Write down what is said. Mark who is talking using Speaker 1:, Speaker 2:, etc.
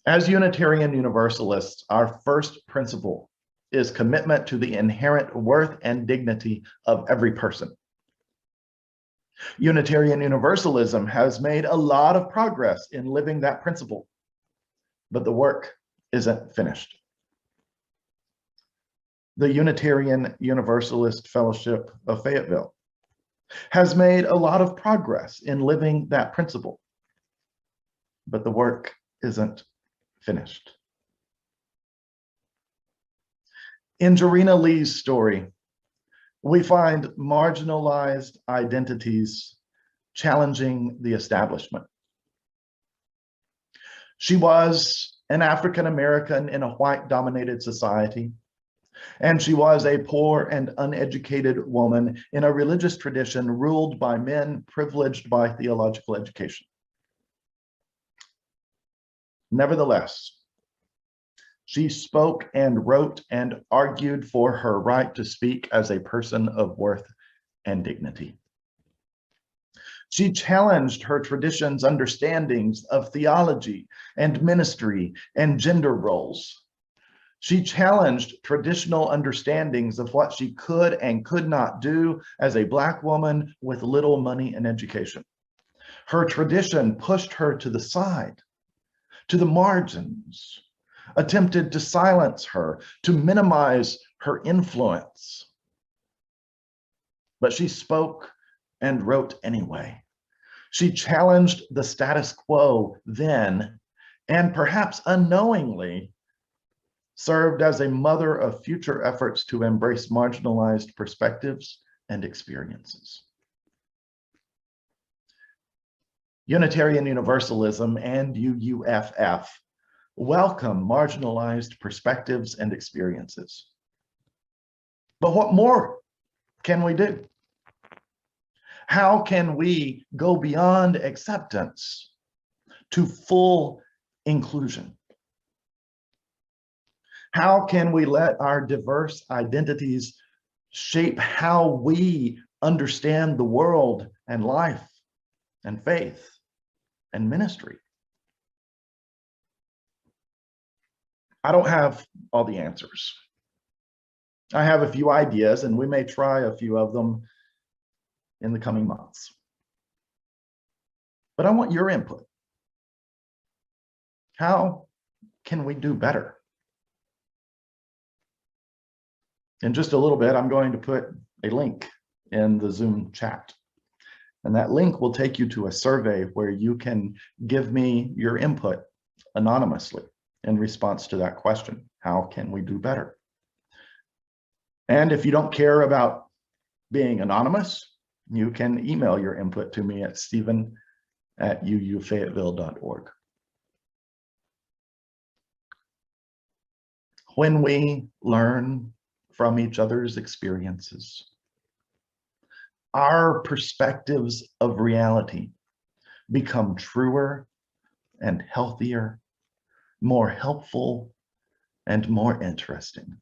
Speaker 1: As Unitarian Universalists, our first principle is commitment to the inherent worth and dignity of every person. Unitarian Universalism has made a lot of progress in living that principle, but the work isn't finished. The Unitarian Universalist Fellowship of Fayetteville has made a lot of progress in living that principle, but the work isn't finished. In Jarena Lee's story, we find marginalized identities challenging the establishment. She was an African American in a white-dominated society, and she was a poor and uneducated woman in a religious tradition ruled by men privileged by theological education. Nevertheless, she spoke and wrote and argued for her right to speak as a person of worth and dignity. She challenged her tradition's understandings of theology and ministry and gender roles. She challenged traditional understandings of what she could and could not do as a Black woman with little money and education. Her tradition pushed her to the side, to the margins, attempted to silence her, to minimize her influence. But she spoke and wrote anyway. She challenged the status quo then, and perhaps unknowingly served as a mother of future efforts to embrace marginalized perspectives and experiences. Unitarian Universalism and UUFF welcome marginalized perspectives and experiences. But what more can we do? How can we go beyond acceptance to full inclusion? How can we let our diverse identities shape how we understand the world and life and faith and ministry? I don't have all the answers. I have a few ideas, and we may try a few of them in the coming months. But I want your input. How can we do better? In just a little bit, I'm going to put a link in the Zoom chat. And that link will take you to a survey where you can give me your input anonymously in response to that question. How can we do better? And if you don't care about being anonymous, you can email your input to me at stephen@uufayetteville.org. When we learn from each other's experiences, our perspectives of reality become truer and healthier, more helpful, and more interesting.